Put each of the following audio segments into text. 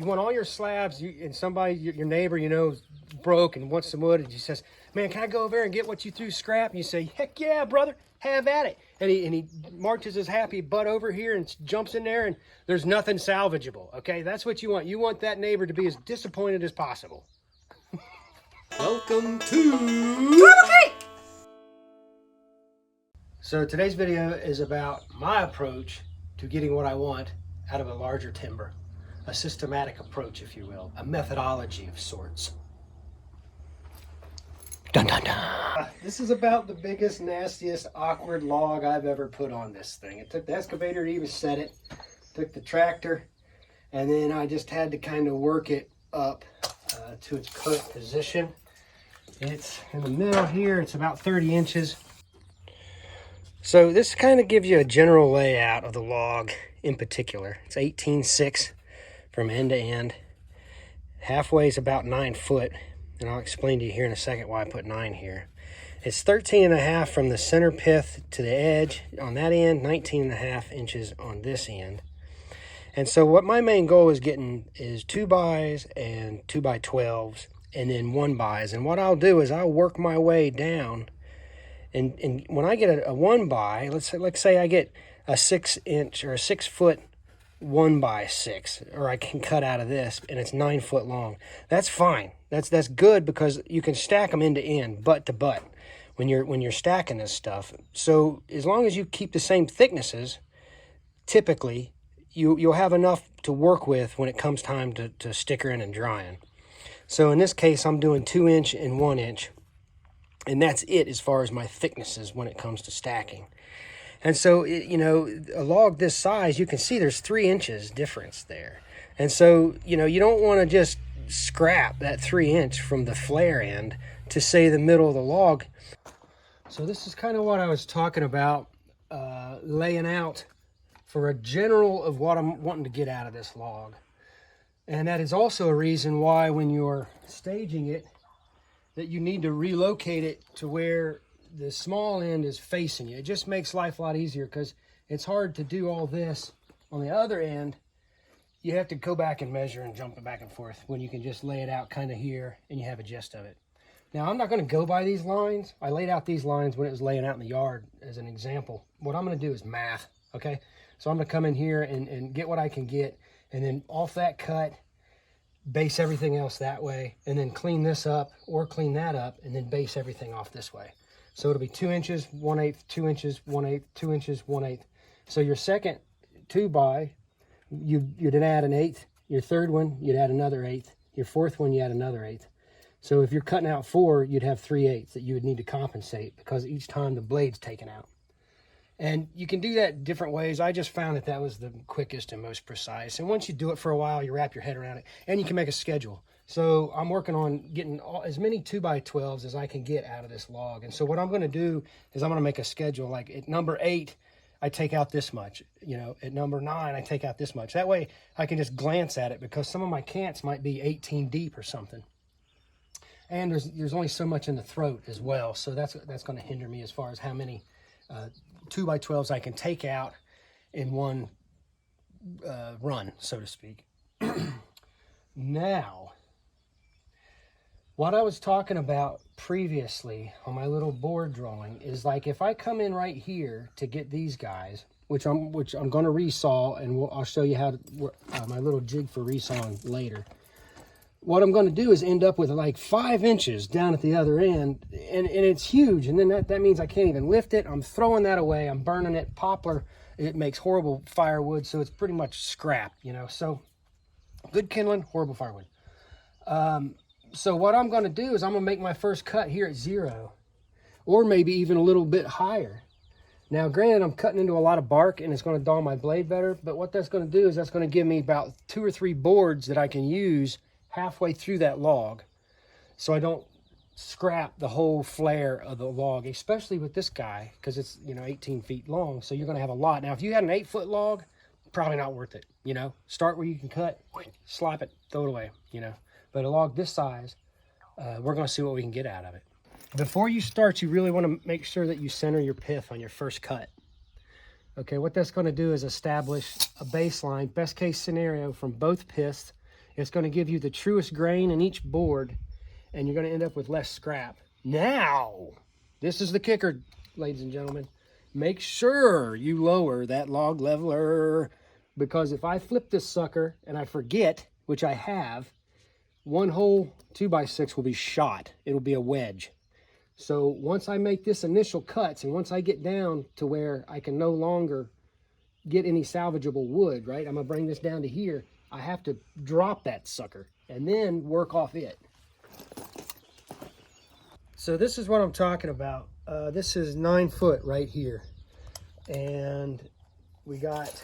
want all your slabs, and somebody, your neighbor, you know, broke and wants some wood, and he says, man, can I go over there and get what you threw scrap? And you say, heck yeah, brother, have at it. And he marches his happy butt over here and jumps in there, and there's nothing salvageable, okay? That's what you want. You want that neighbor to be as disappointed as possible. Welcome to... So today's video is about my approach to getting what I want out of a larger timber. A systematic approach, if you will. A methodology of sorts. Dun, dun, dun. This is about the biggest, nastiest, awkward log I've ever put on this thing. It took the excavator to even set it, took the tractor, and then I just had to kind of work it up to its current position. It's in the middle here, it's about 30 inches. So this kind of gives you a general layout of the log in particular. It's 18.6 from end to end. Halfway is about 9 foot. And I'll explain to you here in a second why I put 9 here. It's 13.5 from the center pith to the edge on that end, 19.5 inches on this end. And so what my main goal is getting is 2x and 2x12s and then 1x. And what I'll do is I'll work my way down. And when I get a 1x, let's say I get a 6 inch or a 6 foot 1x6, or I can cut out of this and it's 9 foot long. That's fine. That's good because you can stack them end to end, butt to butt, when you're stacking this stuff. So as long as you keep the same thicknesses, typically you'll have enough to work with when it comes time to stickering and drying. So in this case, I'm doing 2 inch and 1 inch, and that's it as far as my thicknesses when it comes to stacking. And so, you know, a log this size, you can see there's 3 inches difference there. And so, you know, you don't want to just scrap that 3 inch from the flare end to, say, the middle of the log. So this is kind of what I was talking about, laying out for a general of what I'm wanting to get out of this log. And that is also a reason why when you're staging it, that you need to relocate it to where the small end is facing you. It just makes life a lot easier because it's hard to do all this on the other end. You have to go back and measure and jump it back and forth when you can just lay it out kind of here and you have a gist of it. Now, I'm not going to go by these lines. I laid out these lines when it was laying out in the yard as an example. What I'm going to do is math, okay? So I'm going to come in here and get what I can get, and then off that cut, base everything else that way, and then clean this up or clean that up, and then base everything off this way. So it'll be 2 inches, 1/8, 2 inches, 1/8, 2 inches, 1/8. So your second 2x, you'd add an 1/8. Your third one, you'd add another 1/8. Your fourth one, you add another 1/8. So if you're cutting out 4, you'd have 3/8 that you would need to compensate because each time the blade's taken out. And you can do that different ways. I just found that was the quickest and most precise. And once you do it for a while, you wrap your head around it, and you can make a schedule. So I'm working on getting as many 2x12s as I can get out of this log. And so what I'm going to do is I'm going to make a schedule. Like at number 8, I take out this much. You know, at number 9, I take out this much. That way I can just glance at it because some of my cants might be 18 deep or something. And there's only so much in the throat as well. So that's going to hinder me as far as how many 2x12s I can take out in one run, so to speak. Now, what I was talking about previously on my little board drawing is like if I come in right here to get these guys, which I'm going to resaw, and I'll show you how to my little jig for resawing later. What I'm going to do is end up with like 5 inches down at the other end, and it's huge. And then that means I can't even lift it. I'm throwing that away. I'm burning it. Poplar, it makes horrible firewood, so it's pretty much scrap, you know. So good kindling, horrible firewood. So what I'm going to do is I'm going to make my first cut here at 0, or maybe even a little bit higher. Now, granted, I'm cutting into a lot of bark, and it's going to dull my blade better, but what that's going to do is that's going to give me about 2 or 3 boards that I can use halfway through that log, so I don't scrap the whole flare of the log, especially with this guy, because it's, you know, 18 feet long, so you're going to have a lot. Now, if you had an 8-foot log, probably not worth it, you know. Start where you can cut, slap it, throw it away, you know. But a log this size, we're going to see what we can get out of it. Before you start, you really want to make sure that you center your pith on your first cut. Okay, what that's going to do is establish a baseline, best case scenario, from both piths It's going to give you the truest grain in each board, and you're going to end up with less scrap. Now, this is the kicker, ladies and gentlemen. Make sure you lower that log leveler, because if I flip this sucker and I forget, which I have, one whole 2x6 will be shot. It'll be a wedge. So once I make this initial cuts, and once I get down to where I can no longer get any salvageable wood, right? I'm gonna bring this down to here. I have to drop that sucker and then work off it. So this is what I'm talking about. This is 9 foot right here. And we got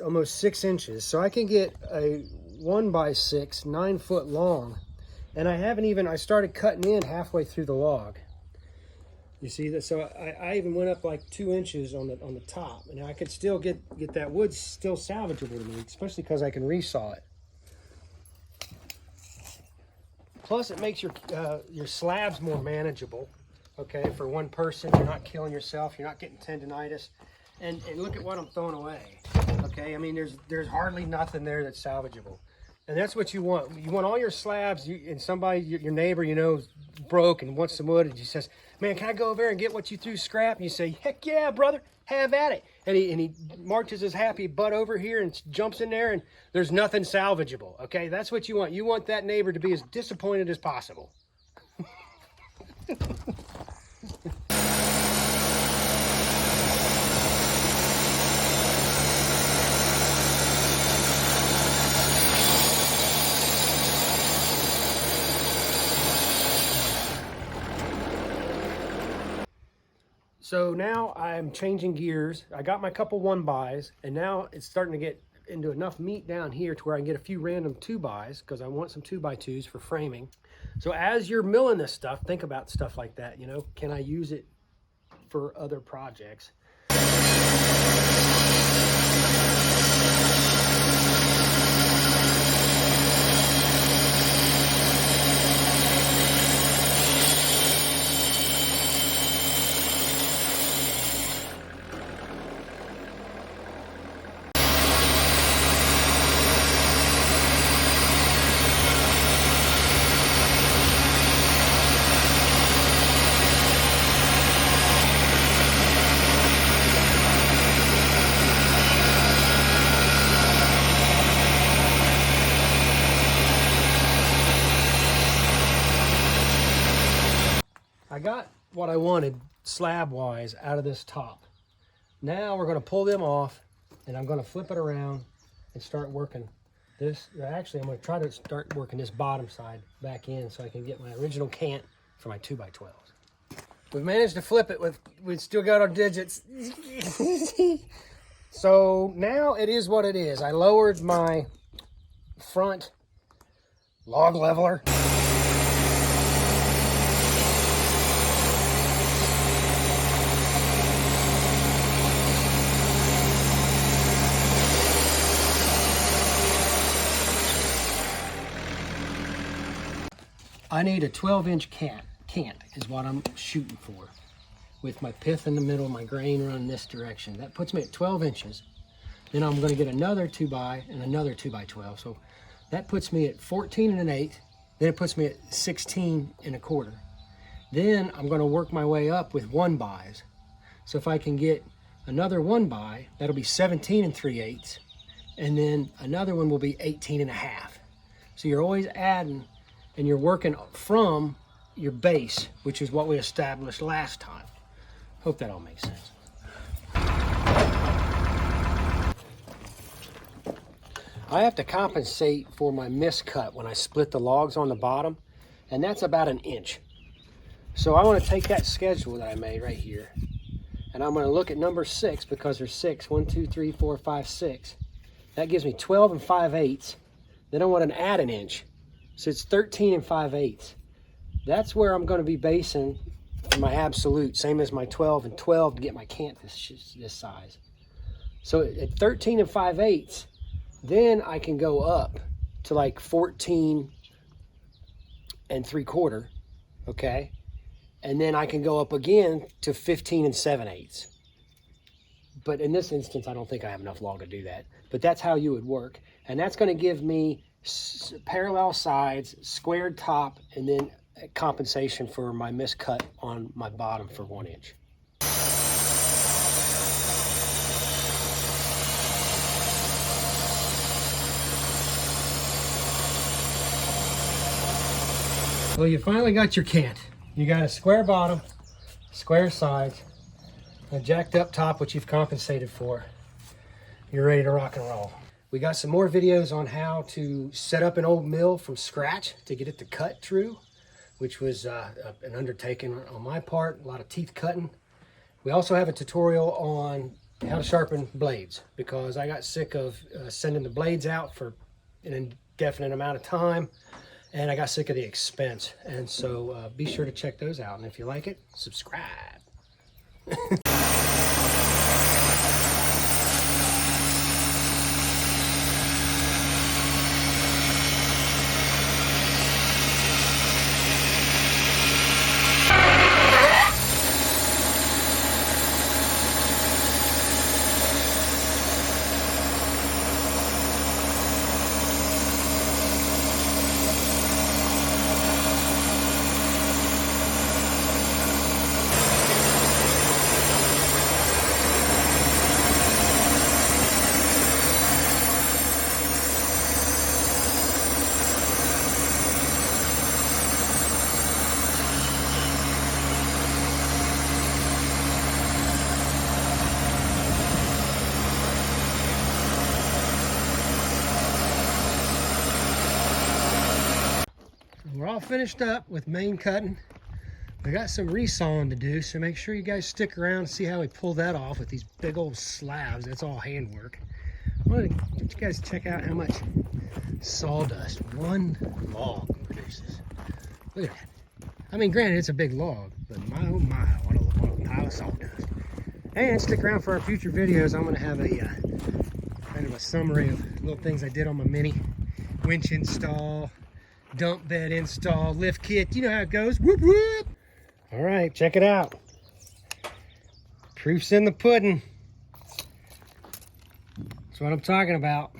almost 6 inches. So I can get a 1x6, 9 foot long. And I started cutting in halfway through the log. You see that? So I even went up like 2 inches on the top, and I could still get that wood still salvageable to me, especially because I can resaw it. Plus, it makes your slabs more manageable. Okay, for one person, you're not killing yourself, you're not getting tendonitis, and look at what I'm throwing away. Okay, I mean there's hardly nothing there that's salvageable. And that's what you want. You want all your slabs, and somebody, your neighbor, you know, broke and wants some wood, and he says, man, can I go over there and get what you threw scrap? And you say, heck yeah, brother, have at it. And he marches his happy butt over here and jumps in there, and there's nothing salvageable, okay? That's what you want. You want that neighbor to be as disappointed as possible. So now I'm changing gears. I got my couple 1x, and now it's starting to get into enough meat down here to where I can get a few random 2x, because I want some 2x2s for framing. So as you're milling this stuff, think about stuff like that, you know, can I use it for other projects? I got what I wanted slab-wise out of this top. Now we're going to pull them off, and I'm going to flip it around and start working this. Actually, I'm going to try to start working this bottom side back in so I can get my original cant for my 2x12s. We've managed to flip it we've still got our digits. So now it is what it is. I lowered my front log leveler. I need a 12-inch cant is what I'm shooting for, with my pith in the middle, my grain running this direction. That puts me at 12 inches. Then I'm going to get another 2x and another 2x12. So that puts me at 14 1/8. Then it puts me at 16 1/4. Then I'm going to work my way up with 1x's. So if I can get another 1x, that'll be 17 3/8. And then another one will be 18 1/2. So you're always adding, and you're working from your base, which is what we established last time. Hope that all makes sense. I have to compensate for my miscut when I split the logs on the bottom, and that's about 1 inch. So I want to take that schedule that I made right here, and I'm going to look at number 6, because there's 6. 1, 2, 3, 4, 5, 6. That gives me 12 5/8. Then I want to add 1 inch. So it's 13 5/8. That's where I'm going to be basing my absolute, same as my 12 12 to get my cant this size. So at 13 5/8, then I can go up to like 14 3/4, okay? And then I can go up again to 15 7/8. but in this instance, I don't think I have enough log to do that. But that's how you would work. And that's going to give me parallel sides, squared top, and then compensation for my miscut on my bottom for 1 inch. Well, you finally got your cant. You got a square bottom, square sides, a jacked up top, which you've compensated for. You're ready to rock and roll. We got some more videos on how to set up an old mill from scratch to get it to cut true, which was an undertaking on my part, a lot of teeth cutting. We also have a tutorial on how to sharpen blades, because I got sick of sending the blades out for an indefinite amount of time, and I got sick of the expense. And so be sure to check those out, and if you like it, subscribe. We're all finished up with main cutting. We got some resawing to do, so make sure you guys stick around and see how we pull that off with these big old slabs. That's all handwork. I want to let you guys check out how much sawdust one log produces. Look at that. I mean, granted, it's a big log, but my oh my, what a pile of sawdust. And stick around for our future videos. I'm going to have a kind of a summary of little things I did on my mini winch install, dump bed install, lift kit. You know how it goes. Whoop whoop. All right, check it out. Proof's in the pudding. That's what I'm talking about.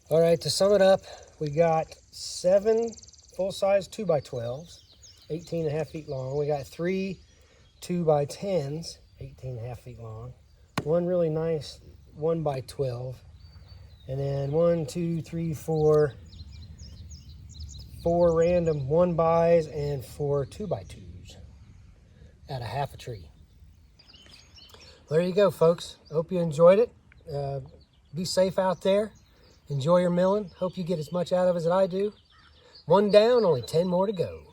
All right, to sum it up, we got 7 full-size 2x12s, 18.5 feet long. We got 3 2x10s, 18.5 feet long. 1 really nice 1x12, and then 1, 2, 3, 4 random 1x's and 4 2x2s at a half a tree. There you go, folks. Hope you enjoyed it. Be safe out there. Enjoy your milling. Hope you get as much out of it as I do. 1 down, only 10 more to go.